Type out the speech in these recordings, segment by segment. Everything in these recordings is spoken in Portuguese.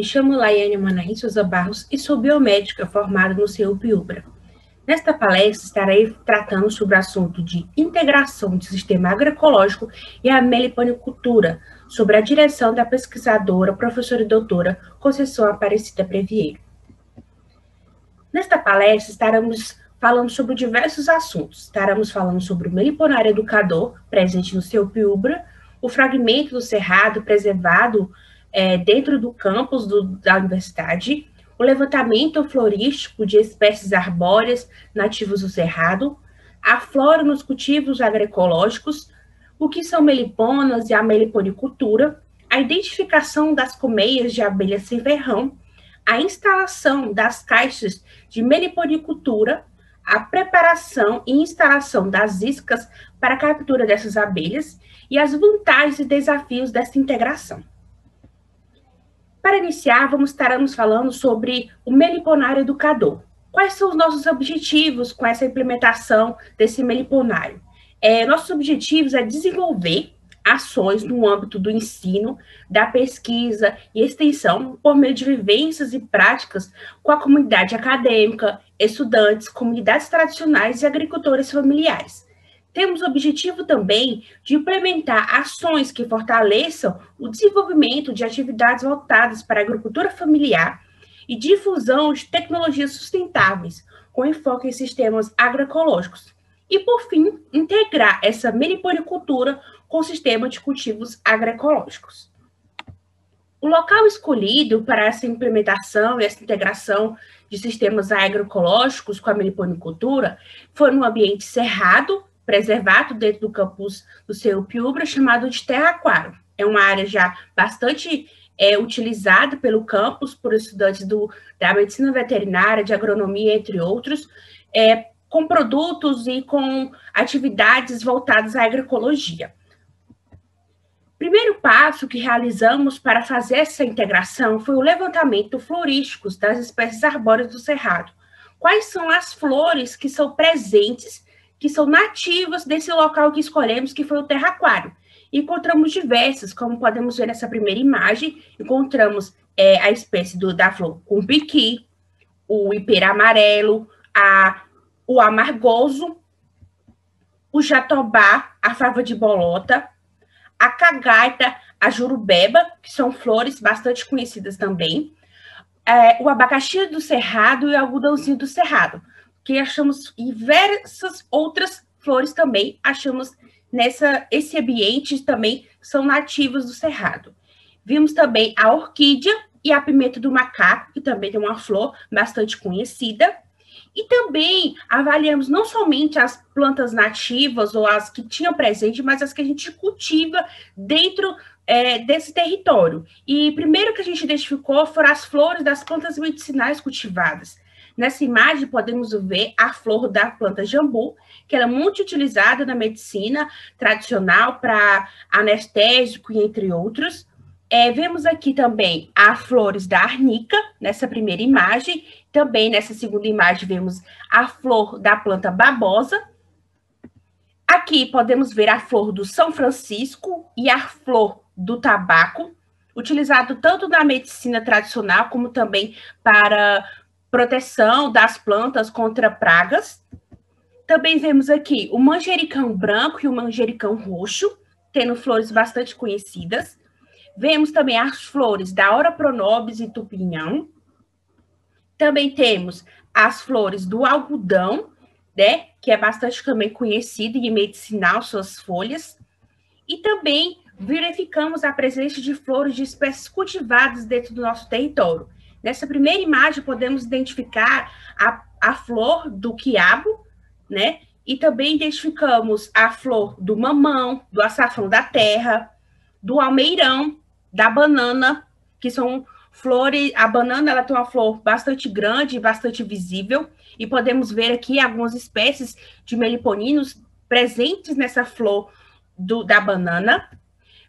Me chamo Laiane Manaim Souza Barros e sou biomédica formada no CEUP-UBRA. Nesta palestra, estarei tratando sobre o assunto de integração do sistema agroecológico e a meliponicultura, sobre a direção da pesquisadora, professora e doutora Conceição Aparecida Previeiro. Nesta palestra, estaremos falando sobre diversos assuntos. Estaremos falando sobre o meliponário educador, presente no CEUP-UBRA, o fragmento do cerrado preservado dentro do campus da universidade, o levantamento florístico de espécies arbóreas nativas do cerrado, a flora nos cultivos agroecológicos, o que são meliponas e a meliponicultura, a identificação das colmeias de abelha sem ferrão, a instalação das caixas de meliponicultura, a preparação e instalação das iscas para a captura dessas abelhas e as vantagens e desafios dessa integração. Para iniciar, estaremos falando sobre o meliponário educador. Quais são os nossos objetivos com essa implementação desse meliponário? Nossos objetivos é desenvolver ações no âmbito do ensino, da pesquisa e extensão por meio de vivências e práticas com a comunidade acadêmica, estudantes, comunidades tradicionais e agricultores familiares. Temos o objetivo também de implementar ações que fortaleçam o desenvolvimento de atividades voltadas para a agricultura familiar e difusão de tecnologias sustentáveis, com enfoque em sistemas agroecológicos. E, por fim, integrar essa meliponicultura com o sistema de cultivos agroecológicos. O local escolhido para essa implementação e essa integração de sistemas agroecológicos com a meliponicultura foi no ambiente cerrado, preservado dentro do campus do CEUP-UBRA, chamado de Terra Aquário. É uma área já bastante utilizada pelo campus, por estudantes da medicina veterinária, de agronomia, entre outros, com produtos e com atividades voltadas à agroecologia. Primeiro passo que realizamos para fazer essa integração foi o levantamento florístico das espécies arbóreas do cerrado. Quais são as flores que são presentes, que são nativas desse local que escolhemos, que foi o Terra Aquário? Encontramos diversas, como podemos ver nessa primeira imagem, encontramos a espécie da flor cumbiqui, o ipera amarelo, o amargoso, o jatobá, a fava de bolota, a cagaita, a jurubeba, que são flores bastante conhecidas também, o abacaxi do cerrado e o algodãozinho do cerrado, que achamos diversas outras flores também, achamos esse ambiente também são nativos do cerrado. Vimos também a orquídea e a pimenta do macaco, que também tem uma flor bastante conhecida. E também avaliamos não somente as plantas nativas ou as que tinham presente, mas as que a gente cultiva dentro desse território. E primeiro que a gente identificou foram as flores das plantas medicinais cultivadas. Nessa imagem, podemos ver a flor da planta jambu, que ela é muito utilizada na medicina tradicional para anestésico e entre outros. Vemos aqui também as flores da arnica, nessa primeira imagem. Também nessa segunda imagem vemos a flor da planta babosa. Aqui podemos ver a flor do São Francisco e a flor do tabaco, utilizado tanto na medicina tradicional como também para proteção das plantas contra pragas. Também vemos aqui o manjericão branco e o manjericão roxo, tendo flores bastante conhecidas. Vemos também as flores da Ora pronobis e tupinhão. Também temos as flores do algodão, né, que é bastante também conhecida e medicinal, suas folhas. E também verificamos a presença de flores de espécies cultivadas dentro do nosso território. Nessa primeira imagem, podemos identificar a flor do quiabo, né? E também identificamos a flor do mamão, do açafrão da terra, do almeirão, da banana, que são flores. A banana ela tem uma flor bastante grande e bastante visível, e podemos ver aqui algumas espécies de meliponinos presentes nessa flor da banana.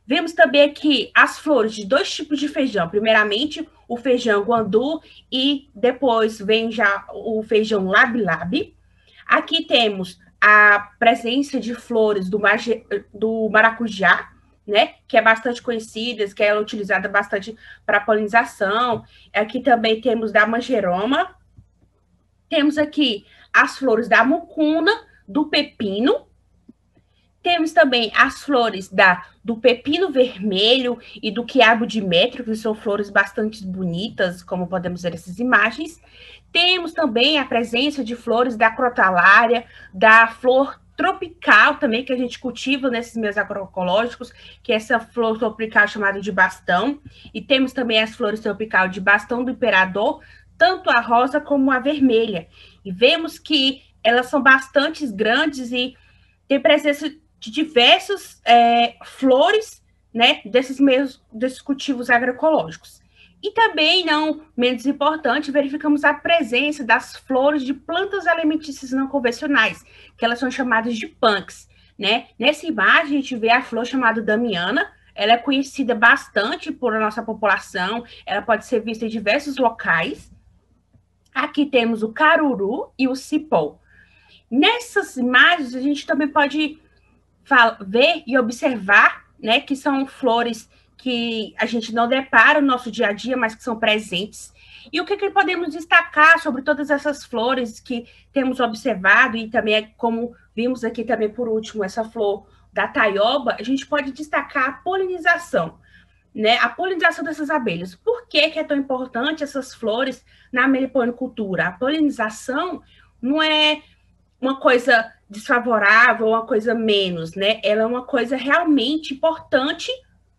Vemos também aqui as flores de dois tipos de feijão. Primeiramente, o feijão guandu e depois vem já o feijão labi-labi. Aqui temos a presença de flores do maracujá, né, que é bastante conhecida, que é utilizada bastante para polinização. Aqui também temos da manjeroma, temos aqui as flores da mucuna, do pepino, temos também as flores do pepino vermelho e do quiabo de metro, que são flores bastante bonitas, como podemos ver nessas imagens. Temos também a presença de flores da crotalária, da flor tropical também, que a gente cultiva nesses meios agroecológicos, que é essa flor tropical chamada de bastão. E temos também as flores tropical de bastão do imperador, tanto a rosa como a vermelha. E vemos que elas são bastante grandes e tem presença de diversas flores, né, desses cultivos agroecológicos. E também, não menos importante, verificamos a presença das flores de plantas alimentícias não convencionais, que elas são chamadas de punks, né? Nessa imagem, a gente vê a flor chamada damiana, ela é conhecida bastante por nossa população, ela pode ser vista em diversos locais. Aqui temos o caruru e o cipó. Nessas imagens, a gente também pode ver e observar, né, que são flores que a gente não depara no nosso dia a dia, mas que são presentes. E o que podemos destacar sobre todas essas flores que temos observado, e também, como vimos aqui também por último, essa flor da taioba, a gente pode destacar a polinização, né? A polinização dessas abelhas. Por que é tão importante essas flores na meliponicultura? A polinização não é uma coisa desfavorável, uma coisa menos, né? Ela é uma coisa realmente importante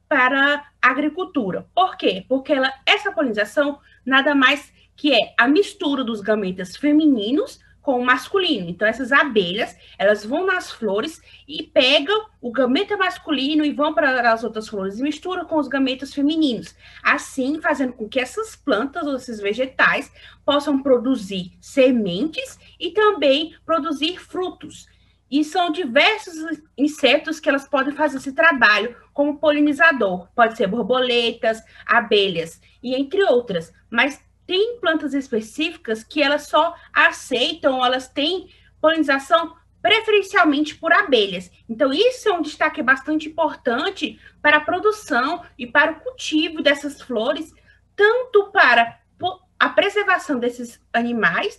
para a agricultura. Por quê? Porque essa polinização nada mais que é a mistura dos gametas femininos com o masculino. Então, essas abelhas, elas vão nas flores e pegam o gameta masculino e vão para as outras flores e misturam com os gametas femininos. Assim, fazendo com que essas plantas ou esses vegetais possam produzir sementes e também produzir frutos. E são diversos insetos que elas podem fazer esse trabalho como polinizador. Pode ser borboletas, abelhas e entre outras. Mas tem plantas específicas que elas só aceitam, elas têm polinização preferencialmente por abelhas. Então, isso é um destaque bastante importante para a produção e para o cultivo dessas flores, tanto para a preservação desses animais,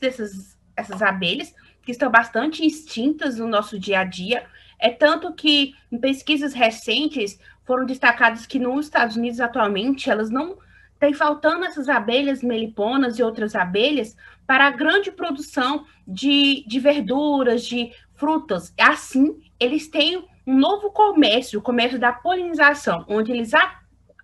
essas abelhas, que estão bastante extintas no nosso dia a dia. É tanto que, em pesquisas recentes, foram destacados que nos Estados Unidos, atualmente, elas não tem faltando essas abelhas meliponas e outras abelhas para a grande produção de verduras, de frutas. Assim, eles têm um novo comércio, o comércio da polinização, onde eles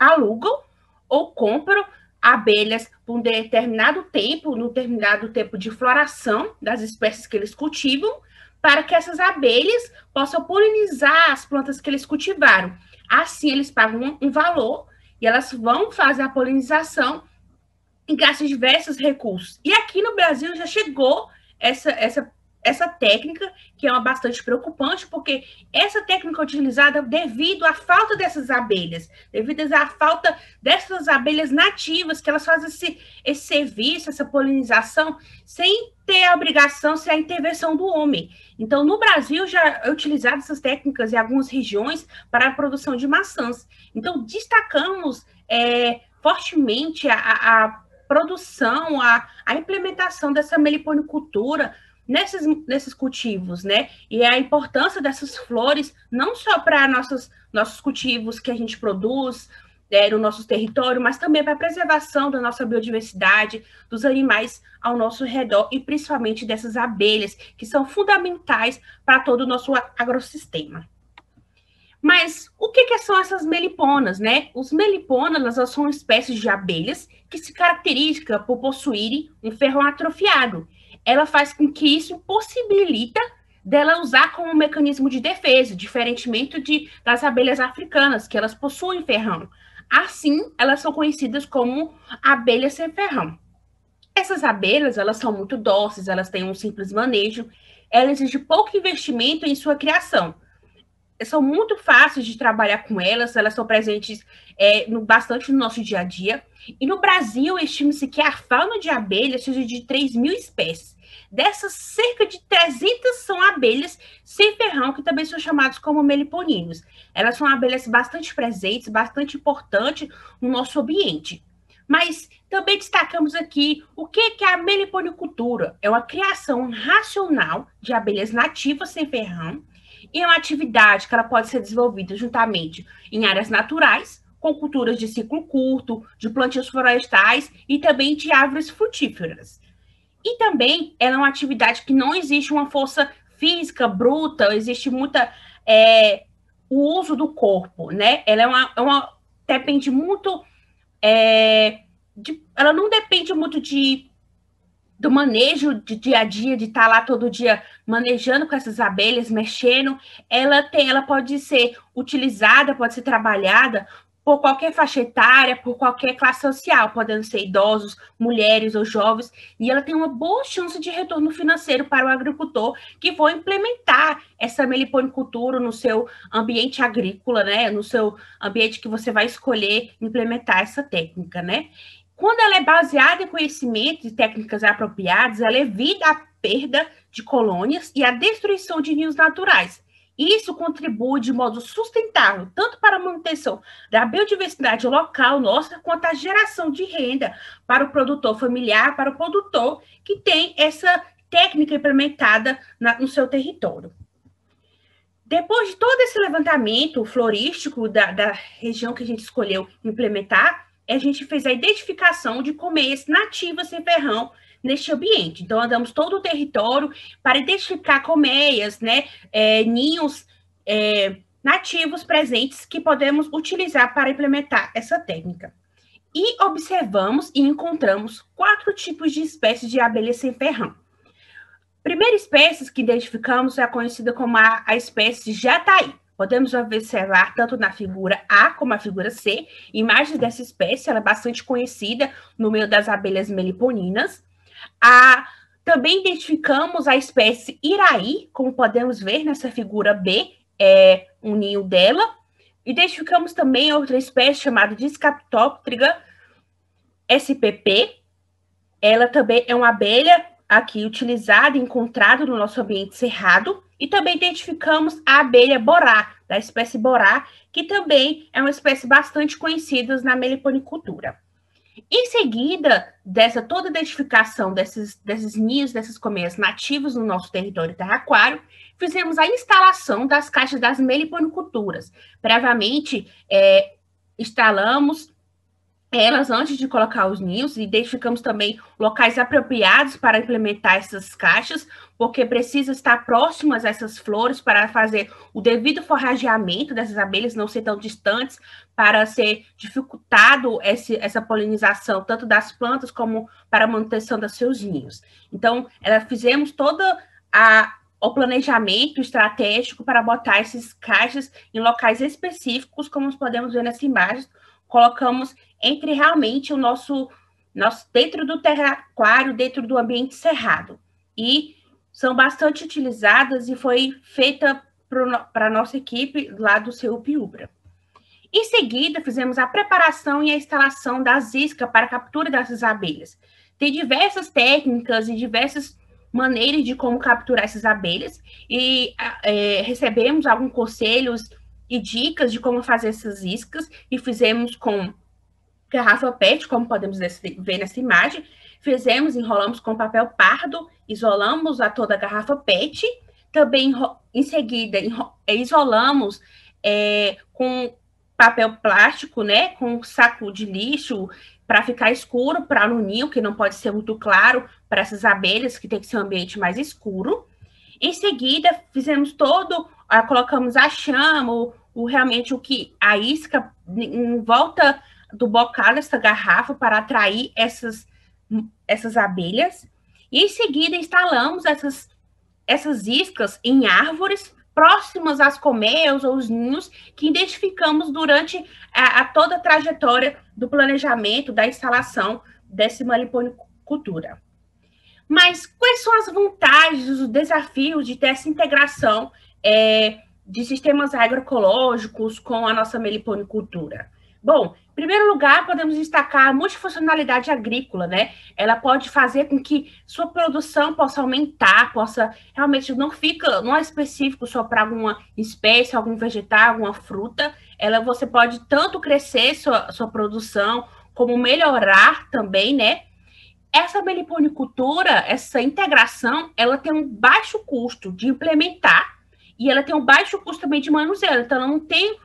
alugam ou compram abelhas por um determinado tempo, no determinado tempo de floração das espécies que eles cultivam, para que essas abelhas possam polinizar as plantas que eles cultivaram. Assim, eles pagam um valor e elas vão fazer a polinização e gastam diversos recursos. E aqui no Brasil já chegou essa técnica, que é uma bastante preocupante, porque essa técnica é utilizada devido à falta dessas abelhas, devido à falta dessas abelhas nativas, que elas fazem esse serviço, essa polinização, sem ter a obrigação, sem a intervenção do homem. Então, no Brasil, já é utilizado essas técnicas em algumas regiões para a produção de maçãs. Então, destacamos fortemente a produção, a implementação dessa meliponicultura nesses cultivos, né? E a importância dessas flores, não só para nossos cultivos que a gente produz no nosso território, mas também para a preservação da nossa biodiversidade, dos animais ao nosso redor e principalmente dessas abelhas, que são fundamentais para todo o nosso agrossistema. Mas o que são essas meliponas, né? Os meliponas, elas são espécies de abelhas que se caracterizam por possuírem um ferrão atrofiado. Ela faz com que isso possibilita dela usar como um mecanismo de defesa, diferentemente das abelhas africanas, que elas possuem ferrão. Assim, elas são conhecidas como abelhas sem ferrão. Essas abelhas, elas são muito dóceis, elas têm um simples manejo, elas exigem pouco investimento em sua criação. são muito fáceis de trabalhar com elas estão presentes bastante no nosso dia a dia. E no Brasil, estima-se que a fauna de abelhas seja de 3.000 espécies. Dessas, cerca de 300 são abelhas sem ferrão, que também são chamadas como meliponinos. Elas são abelhas bastante presentes, bastante importantes no nosso ambiente. Mas também destacamos aqui o que é a meliponicultura. É uma criação racional de abelhas nativas sem ferrão e é uma atividade que ela pode ser desenvolvida juntamente em áreas naturais, com culturas de ciclo curto, de plantios florestais e também de árvores frutíferas. E também ela é uma atividade que não existe uma força física bruta, existe muita o uso do corpo, né? Ela depende muito ela não depende muito do manejo de dia a dia, de estar lá todo dia manejando com essas abelhas, mexendo. Ela pode ser utilizada, pode ser trabalhada por qualquer faixa etária, por qualquer classe social, podendo ser idosos, mulheres ou jovens, e ela tem uma boa chance de retorno financeiro para o agricultor que for implementar essa meliponicultura no seu ambiente agrícola, né? No seu ambiente que você vai escolher implementar essa técnica, né? Quando ela é baseada em conhecimento e técnicas apropriadas, ela evita a perda de colônias e a destruição de ninhos naturais. Isso contribui de modo sustentável, tanto para a manutenção da biodiversidade local nossa, quanto a geração de renda para o produtor familiar, para o produtor que tem essa técnica implementada no seu território. Depois de todo esse levantamento florístico da região que a gente escolheu implementar, a gente fez a identificação de colmeias nativas sem ferrão neste ambiente. Então, andamos todo o território para identificar colmeias, né, ninhos nativos presentes que podemos utilizar para implementar essa técnica. E observamos e encontramos 4 tipos de espécies de abelhas sem ferrão. A primeira espécie que identificamos é conhecida como a espécie jataí. Podemos observar tanto na figura A como na figura C, imagens dessa espécie, ela é bastante conhecida no meio das abelhas meliponinas. Também identificamos a espécie iraí, como podemos ver nessa figura B, é um ninho dela. Identificamos também outra espécie chamada Discaptóptriga SPP. Ela também é uma abelha aqui utilizada, encontrada no nosso ambiente cerrado. E também identificamos a abelha borá, da espécie borá, que também é uma espécie bastante conhecida na meliponicultura. Em seguida, toda a identificação desses ninhos, dessas colmeias nativas no nosso território terraquário, fizemos a instalação das caixas das meliponiculturas. Previamente, instalamos elas antes de colocar os ninhos, e identificamos também locais apropriados para implementar essas caixas, porque precisa estar próximas a essas flores para fazer o devido forrageamento dessas abelhas, não ser tão distantes, para ser dificultado essa polinização, tanto das plantas como para a manutenção dos seus ninhos. Então, fizemos todo o planejamento estratégico para botar essas caixas em locais específicos, como podemos ver nessa imagem. Colocamos entre realmente o nosso dentro do terraquário, dentro do ambiente cerrado. E são bastante utilizadas e foi feita para a nossa equipe lá do CEUP-UBRA. Em seguida, fizemos a preparação e a instalação das iscas para a captura dessas abelhas. Tem diversas técnicas e diversas maneiras de como capturar essas abelhas, e recebemos alguns conselhos e dicas de como fazer essas iscas, e fizemos com garrafa PET, como podemos ver nessa imagem. Enrolamos com papel pardo, isolamos toda a garrafa PET, também em seguida isolamos com papel plástico, né, com saco de lixo, para ficar escuro para o ninho, que não pode ser muito claro para essas abelhas, que tem que ser um ambiente mais escuro. Em seguida, colocamos a chama, realmente a isca em volta do bocal dessa garrafa para atrair essas abelhas. E em seguida, instalamos essas iscas em árvores próximas às colmeias ou os ninhos que identificamos durante toda a trajetória do planejamento, da instalação dessa meliponicultura. Mas quais são as vantagens, os desafios de ter essa integração de sistemas agroecológicos com a nossa meliponicultura? Bom, em primeiro lugar, podemos destacar a multifuncionalidade agrícola, né? Ela pode fazer com que sua produção possa aumentar, possa realmente não é específico só para alguma espécie, algum vegetal, alguma fruta. Você pode tanto crescer sua produção, como melhorar também, né? Essa meliponicultura, essa integração, ela tem um baixo custo de implementar e ela tem um baixo custo também de manuseio. Então, ela não tem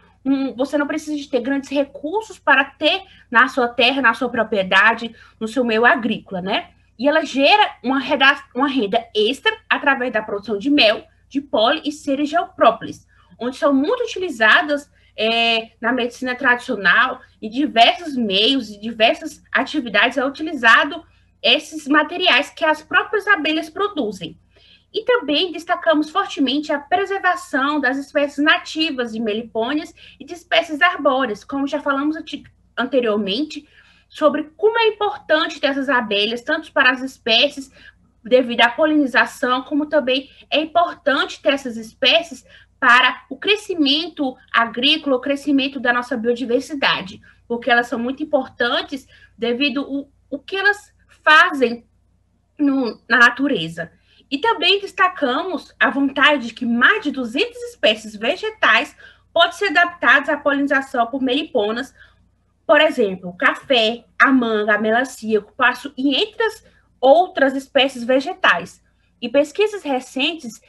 você não precisa de ter grandes recursos para ter na sua terra, na sua propriedade, no seu meio agrícola, né? E ela gera uma renda extra através da produção de mel, de pólen e cereja geoprópolis, onde são muito utilizadas na medicina tradicional, e diversos meios e diversas atividades é utilizado esses materiais que as próprias abelhas produzem. E também destacamos fortemente a preservação das espécies nativas de melipônias e de espécies arbóreas, como já falamos anteriormente, sobre como é importante ter essas abelhas, tanto para as espécies, devido à polinização, como também é importante ter essas espécies para o crescimento agrícola, o crescimento da nossa biodiversidade, porque elas são muito importantes devido ao que elas fazem na natureza. E também destacamos a vontade de que mais de 200 espécies vegetais podem ser adaptadas à polinização por meliponas, por exemplo, o café, a manga, a melancia, o cupuaçu e entre as outras espécies vegetais. E pesquisas recentes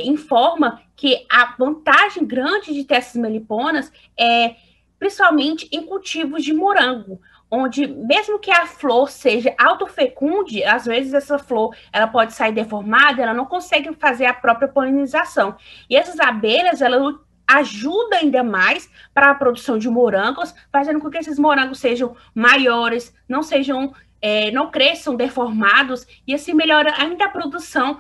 informam que a vantagem grande de ter essas meliponas é principalmente em cultivos de morango, onde mesmo que a flor seja autofecunde, às vezes essa flor ela pode sair deformada, ela não consegue fazer a própria polinização. E essas abelhas, elas ajudam ainda mais para a produção de morangos, fazendo com que esses morangos sejam maiores, não cresçam deformados, e assim melhora ainda a produção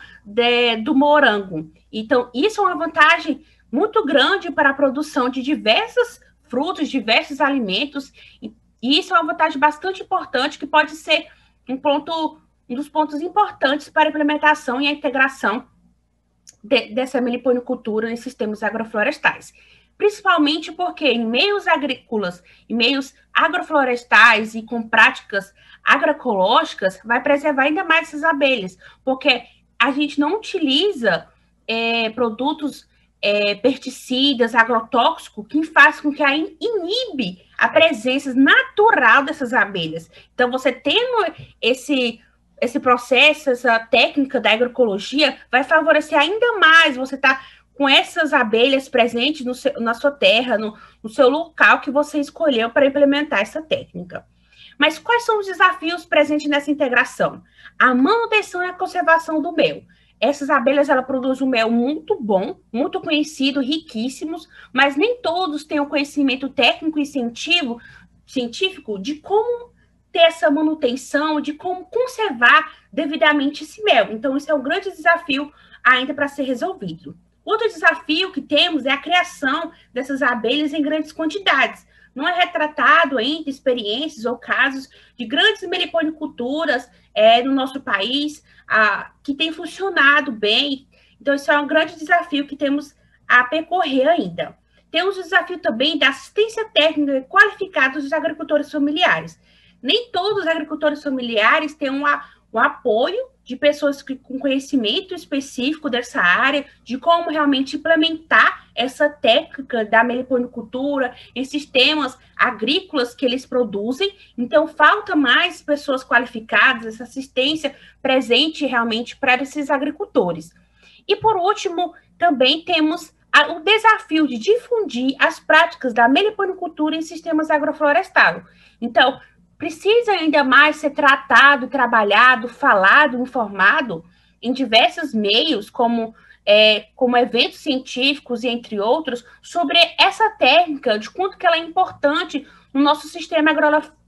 do morango. Então, isso é uma vantagem muito grande para a produção de diversos frutos, diversos alimentos, e isso é uma vantagem bastante importante, que pode ser um dos pontos importantes para a implementação e a integração dessa meliponicultura em sistemas agroflorestais. Principalmente porque em meios agrícolas, em meios agroflorestais e com práticas agroecológicas, vai preservar ainda mais essas abelhas, porque a gente não utiliza produtos pesticidas, agrotóxicos, que faz com que inibe a presença natural dessas abelhas. Então, você tendo esse processo, essa técnica da agroecologia, vai favorecer ainda mais você estar com essas abelhas presentes na sua terra, no seu local que você escolheu para implementar essa técnica. Mas quais são os desafios presentes nessa integração? A manutenção e a conservação do mel. Essas abelhas, ela produzem um mel muito bom, muito conhecido, riquíssimos, mas nem todos têm o conhecimento técnico e científico de como ter essa manutenção, de como conservar devidamente esse mel. Então, isso é um grande desafio ainda para ser resolvido. Outro desafio que temos é a criação dessas abelhas em grandes quantidades. Não é retratado ainda experiências ou casos de grandes meliponiculturas no nosso país, que tem funcionado bem. Então, isso é um grande desafio que temos a percorrer ainda. Temos o desafio também da assistência técnica qualificada dos agricultores familiares. Nem todos os agricultores familiares têm o apoio de pessoas com conhecimento específico dessa área, de como realmente implementar essa técnica da meliponicultura em sistemas agrícolas que eles produzem. Então, falta mais pessoas qualificadas, essa assistência presente realmente para esses agricultores. E, por último, também temos o desafio de difundir as práticas da meliponicultura em sistemas agroflorestais. Então, precisa ainda mais ser tratado, trabalhado, falado, informado em diversos meios, como eventos científicos e entre outros, sobre essa técnica, de quanto que ela é importante no nosso sistema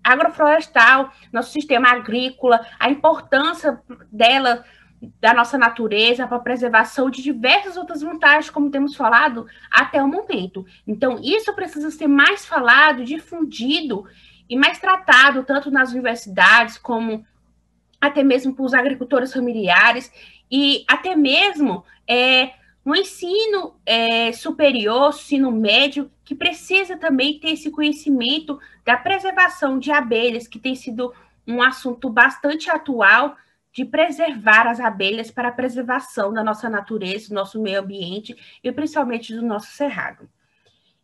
agroflorestal, nosso sistema agrícola, a importância dela, da nossa natureza, para a preservação de diversas outras vantagens, como temos falado até o momento. Então, isso precisa ser mais falado, difundido, e mais tratado, tanto nas universidades, como até mesmo para os agricultores familiares, e até mesmo No ensino superior, ensino médio, que precisa também ter esse conhecimento da preservação de abelhas, que tem sido um assunto bastante atual, de preservar as abelhas para a preservação da nossa natureza, do nosso meio ambiente e principalmente do nosso cerrado.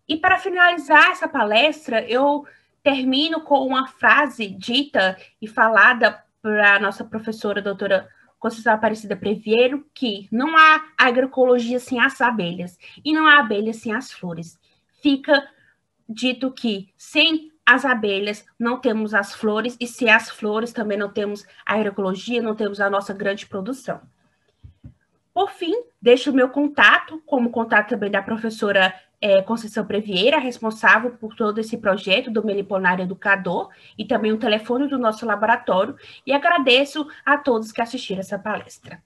E para finalizar essa palestra, eu termino com uma frase dita e falada para a nossa professora, doutora Conceição Aparecida Previero, que não há agroecologia sem as abelhas e não há abelhas sem as flores. Fica dito que sem as abelhas não temos as flores e sem as flores também não temos a agroecologia, não temos a nossa grande produção. Por fim, deixo o meu contato, como contato também da professora Conceição Previeira, responsável por todo esse projeto do Meliponário Educador, e também o telefone do nosso laboratório, e agradeço a todos que assistiram essa palestra.